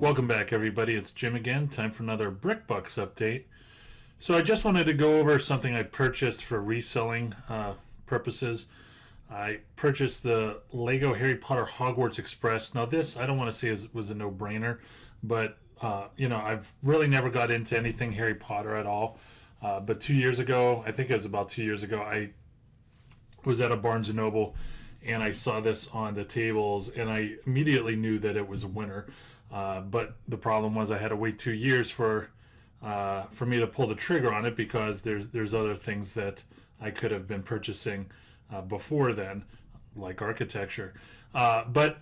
Welcome back, everybody. It's Jim again. Time for another BrickBucks update. So I just wanted to go over something I purchased for reselling purposes. I purchased the Lego Harry Potter Hogwarts Express. Now this, I don't want to say was a no-brainer, but I've really never got into anything Harry Potter at all. But 2 years ago, I think it was about 2 years ago, I was at a Barnes & Noble and I saw this on the tables and I immediately knew that it was a winner. But the problem was I had to wait 2 years for me to pull the trigger on it because there's other things that I could have been purchasing before then, like architecture. But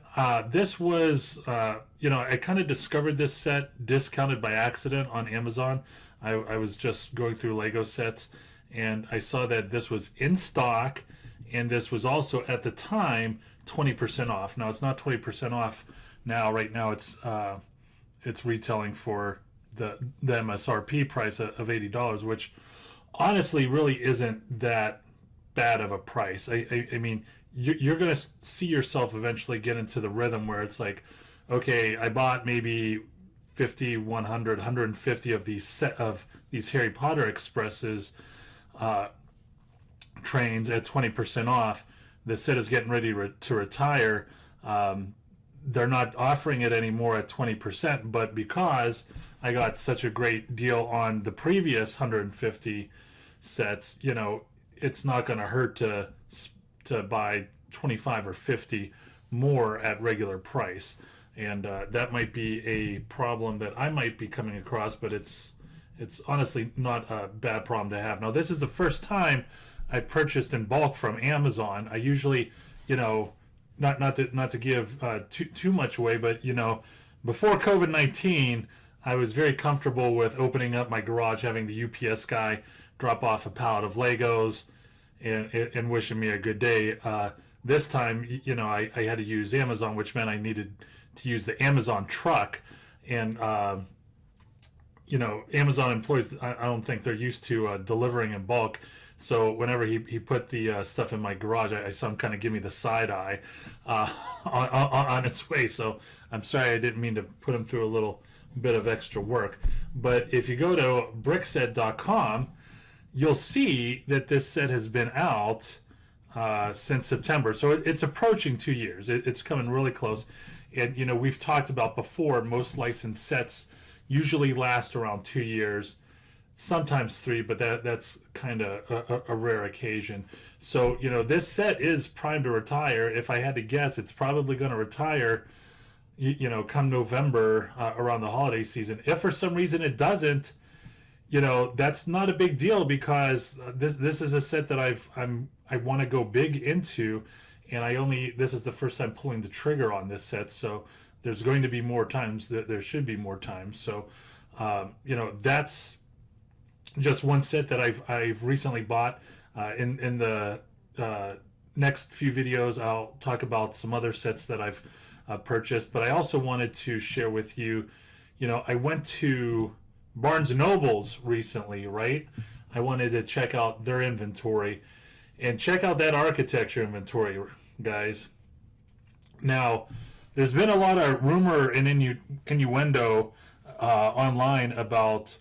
this was, I kind of discovered this set discounted by accident on Amazon. I was just going through Lego sets and I saw that this was in stock, and this was also at the time 20% off. Now it's not 20% off now. Right now it's retailing for the MSRP price of $80, which honestly really isn't that bad of a price. I mean, you're going to see yourself eventually get into the rhythm where it's like, okay, I bought maybe 50, 100, 150 of these Harry Potter Expresses trains at 20% off. The set is getting ready to retire. They're not offering it anymore at 20%, but because I got such a great deal on the previous 150 sets, it's not going to hurt to buy 25 or 50 more at regular price. And that might be a problem that I might be coming across, but it's honestly not a bad problem to have. Now, this is the first time I purchased in bulk from Amazon. I usually, not to give too much away, but before COVID-19, I was very comfortable with opening up my garage, having the UPS guy drop off a pallet of Legos, and wishing me a good day. This time, I had to use Amazon, which meant I needed to use the Amazon truck, and Amazon employees, I don't think they're used to delivering in bulk. So whenever he put the stuff in my garage, I saw him kind of give me the side eye on its way. So I'm sorry, I didn't mean to put him through a little bit of extra work. But if you go to brickset.com, you'll see that this set has been out since September. So it's approaching 2 years. It's coming really close. And, we've talked about before, most licensed sets usually last around 2 years. Sometimes 3, but that's kind of a rare occasion. So, this set is primed to retire. If I had to guess, it's probably going to retire, come November around the holiday season. If for some reason it doesn't, that's not a big deal because this is a set that I want to go big into, and this is the first time pulling the trigger on this set. So there's going to be more times. There should be more times. So, that's just one set that I've recently bought. In the next few videos, I'll talk about some other sets that I've purchased. But I also wanted to share with you, I went to Barnes & Noble's recently, right? I wanted to check out their inventory and check out that architecture inventory, guys. Now, there's been a lot of rumor and innuendo online about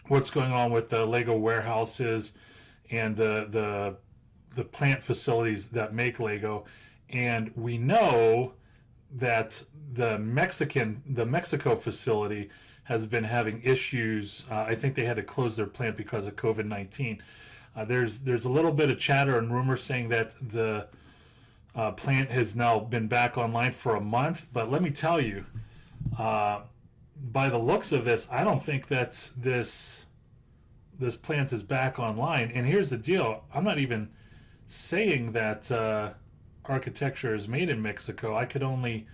what's going on with the Lego warehouses and the plant facilities that make Lego, and we know that the Mexico facility has been having issues. I think they had to close their plant because of COVID-19. There's a little bit of chatter and rumor saying that the plant has now been back online for a month, but let me tell you, by the looks of this, I don't think that this plant is back online. And here's the deal: I'm not even saying that architecture is made in Mexico. I could only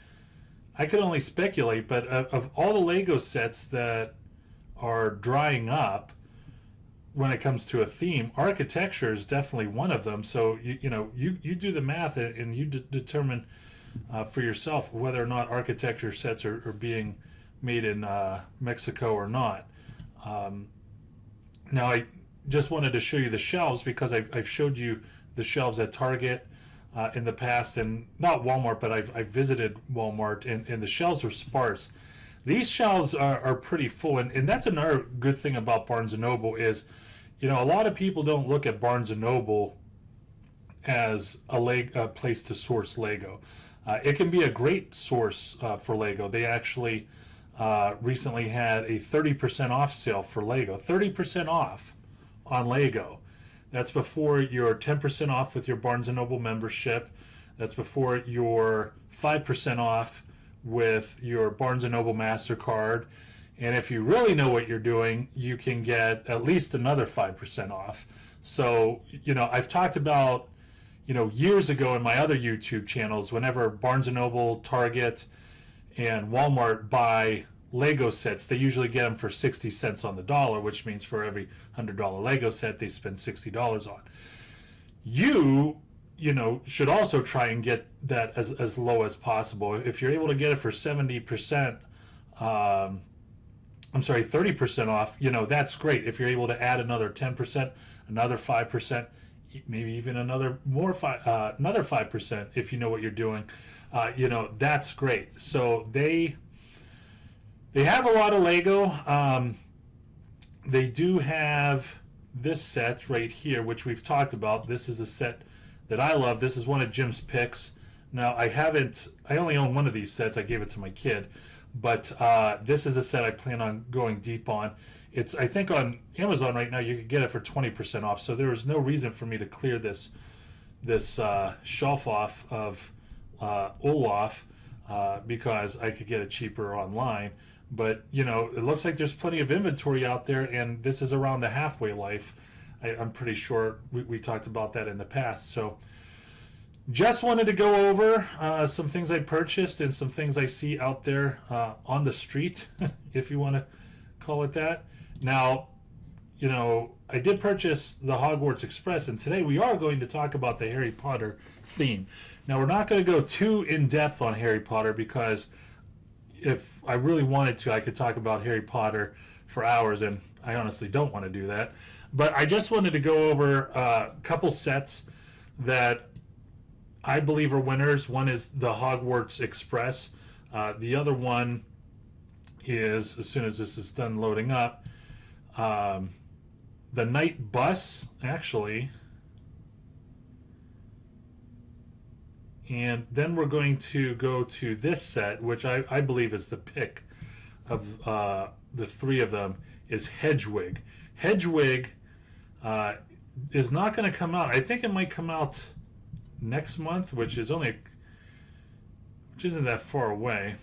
speculate. But of all the Lego sets that are drying up, when it comes to a theme, architecture is definitely one of them. So you do the math and you determine for yourself whether or not architecture sets are being made in Mexico or not. Now I just wanted to show you the shelves because I've showed you the shelves at Target in the past, and not Walmart, but I've visited Walmart, and the shelves are sparse. These shelves are pretty full, and that's another good thing about Barnes and Noble is, a lot of people don't look at Barnes and Noble as a place to source Lego. It can be a great source for Lego. They actually recently had a 30% off sale for Lego. 30% off on Lego. That's before your 10% off with your Barnes & Noble membership. That's before your 5% off with your Barnes & Noble MasterCard. And if you really know what you're doing, you can get at least another 5% off. So, I've talked about, years ago in my other YouTube channels, whenever Barnes & Noble, Target, and Walmart buy Lego sets, they usually get them for 60 cents on the dollar, which means for every $100 Lego set, they spend $60 on. You should also try and get that as low as possible. If you're able to get it for 70%, 30% off, that's great. If you're able to add another 10%, another 5%, maybe even another 5%, if you know what you're doing, that's great. So they have a lot of Lego. They do have this set right here, which we've talked about. This is a set that I love. This is one of Jim's picks. Now, I only own one of these sets. I gave it to my kid. But this is a set I plan on going deep on. I think on Amazon right now you could get it for 20% off. So there was no reason for me to clear this shelf off of Olaf because I could get it cheaper online. But, it looks like there's plenty of inventory out there, and this is around the halfway life. I'm pretty sure we talked about that in the past. So just wanted to go over some things I purchased and some things I see out there on the street, if you want to call it that. Now, I did purchase the Hogwarts Express, and today we are going to talk about the Harry Potter theme. Now, we're not going to go too in-depth on Harry Potter because if I really wanted to, I could talk about Harry Potter for hours, and I honestly don't want to do that. But I just wanted to go over a couple sets that I believe are winners. One is the Hogwarts Express. The other one is, as soon as this is done loading up, the Night Bus, actually. And then we're going to go to this set, which I believe is the pick of the three of them, is Hedwig. Hedwig is not going to come out. I think it might come out next month, which isn't that far away.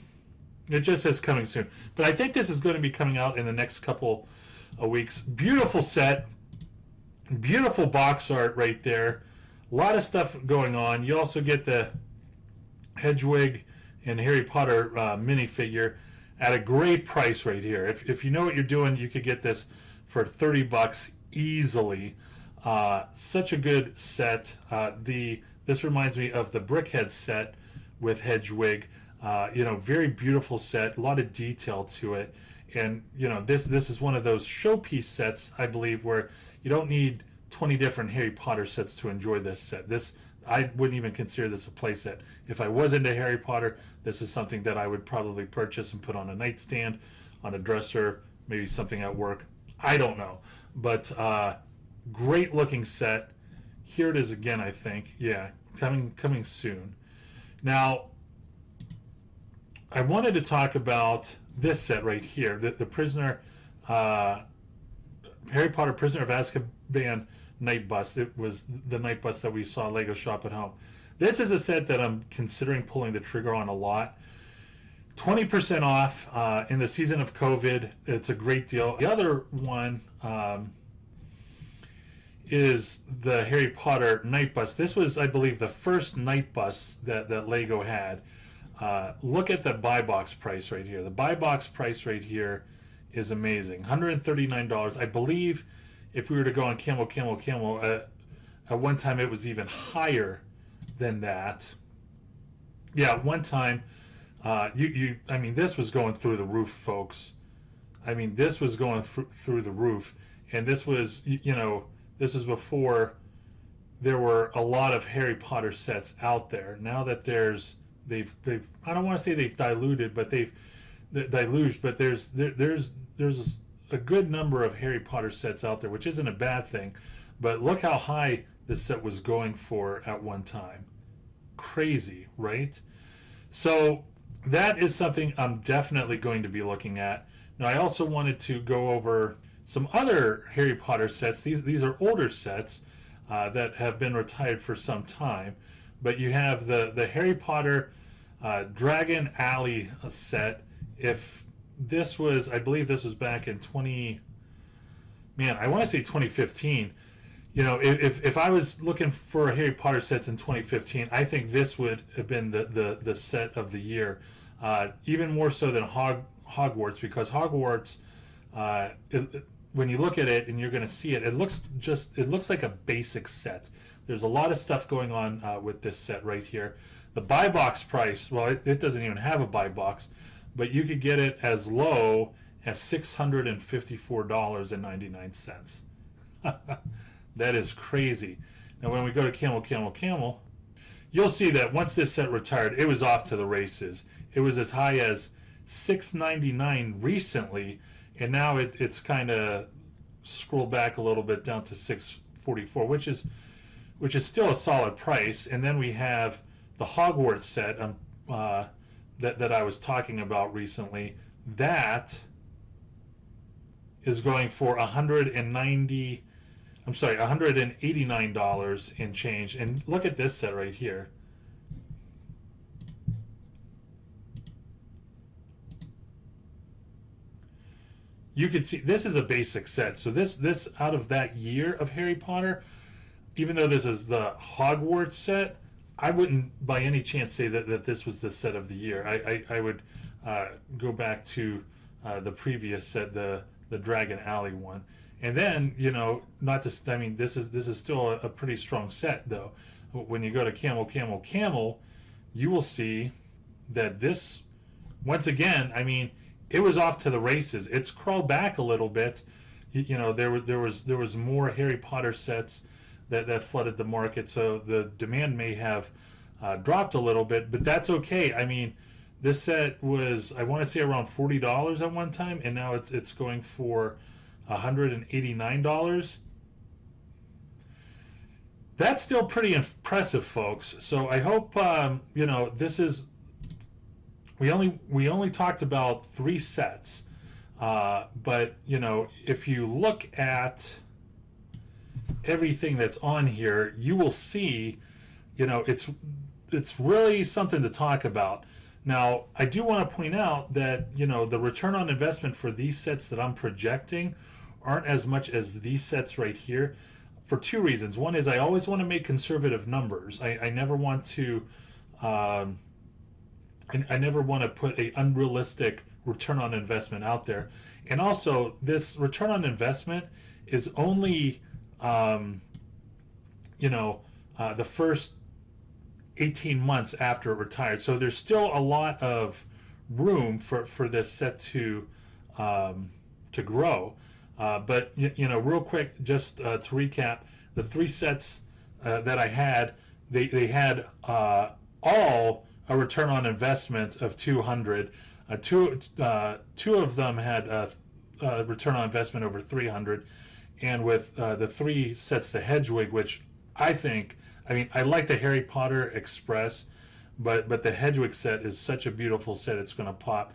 It just says coming soon. But I think this is going to be coming out in the next couple of weeks. Beautiful set. Beautiful box art right there. A lot of stuff going on. You also get the Hedwig and Harry Potter minifigure at a great price right here. If you know what you're doing, you could get this for $30 easily. Such a good set. This reminds me of the Brickhead set with Hedwig. Very beautiful set. A lot of detail to it. And, this is one of those showpiece sets, I believe, where you don't need 20 different Harry Potter sets to enjoy this set. I wouldn't even consider this a play set. If I was into Harry Potter, this is something that I would probably purchase and put on a nightstand, on a dresser, maybe something at work. I don't know. But great looking set. Here it is again, I think. Yeah, coming soon. Now, I wanted to talk about this set right here, the Prisoner, Harry Potter Prisoner of Azkaban Night Bus. It was the Night Bus that we saw Lego Shop at Home. This is a set that I'm considering pulling the trigger on a lot. 20% off in the season of COVID. It's a great deal. The other one is the Harry Potter Night Bus. This was, I believe, the first Night Bus that Lego had. Look at the buy box price right here. The buy box price right here is amazing. $139. I believe if we were to go on Camel, at one time it was even higher than that. Yeah, at one time, I mean, this was going through the roof, folks. I mean, this was going through the roof. And this was, this was before there were a lot of Harry Potter sets out there. Now that they've I don't want to say they've diluted, but they've deluge, but there's a good number of Harry Potter sets out there, which isn't a bad thing. But look how high this set was going for at one time. Crazy, right? So that is something I'm definitely going to be looking at. Now, I also wanted to go over some other Harry Potter sets. These are older sets that have been retired for some time. But you have the Harry Potter Dragon Alley set. If this was, I believe this was back in I want to say 2015. You know, if I was looking for Harry Potter sets in 2015, I think this would have been the set of the year, even more so than Hogwarts, because Hogwarts, when you look at it and you're going to see it, it looks like a basic set. There's a lot of stuff going on with this set right here. The buy box price, well, it doesn't even have a buy box, but you could get it as low as $654.99. That is crazy. Now, when we go to Camel, you'll see that once this set retired, it was off to the races. It was as high as $699 recently, and now it's kind of scrolled back a little bit down to $644, which is still a solid price. And then we have the Hogwarts set that I was talking about recently. That is going for $189 and change. And look at this set right here. You can see this is a basic set. So this out of that year of Harry Potter, even though this is the Hogwarts set, I wouldn't by any chance say that this was the set of the year. I would go back to the previous set, the Dragon Alley one. And then, you know, this is still a pretty strong set, though. When you go to Camel, you will see that this, once again, I mean, it was off to the races. It's crawled back a little bit. You know, there was more Harry Potter sets that flooded the market, so the demand may have dropped a little bit, but that's okay. I mean, this set was, I want to say, around $40 at one time, and now it's going for $189. That's still pretty impressive, folks. So I hope you know, this is, we only talked about 3 sets, but you know, if you look at everything that's on here, you will see, you know, it's really something to talk about. Now, I do want to point out that, you know, the return on investment for these sets that I'm projecting aren't as much as these sets right here, for 2 reasons. One is I always want to make conservative numbers. I never want to I never want to put a unrealistic return on investment out there. And also, this return on investment is only you know, the first 18 months after it retired. So there's still a lot of room for this set to grow. But you know, real quick, just to recap, the 3 sets that I had, they had all a return on investment of 200. Two of them had a return on investment over 300, and with the 3 sets to Hedwig, which I think, I mean, I like the Harry Potter Express, but the Hedwig set is such a beautiful set, it's going to pop.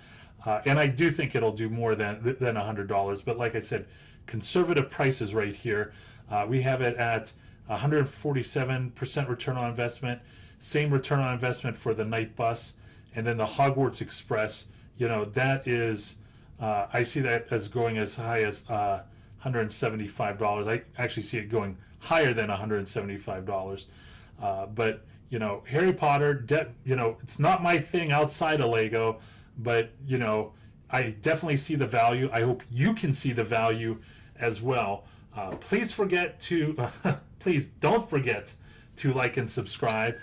And I do think it'll do more than $100. But like I said, conservative prices right here. We have it at 147% return on investment. Same return on investment for the Night Bus. And then the Hogwarts Express, you know, that is, I see that as going as high as $175. I actually see it going higher than $175. But, you know, Harry Potter, you know, it's not my thing outside of Lego, but, you know, I definitely see the value. I hope you can see the value as well. Please don't forget to like and subscribe.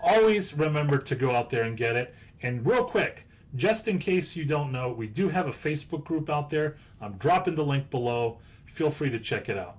Always remember to go out there and get it. And real quick, just in case you don't know, we do have a Facebook group out there. I'm dropping the link below. Feel free to check it out.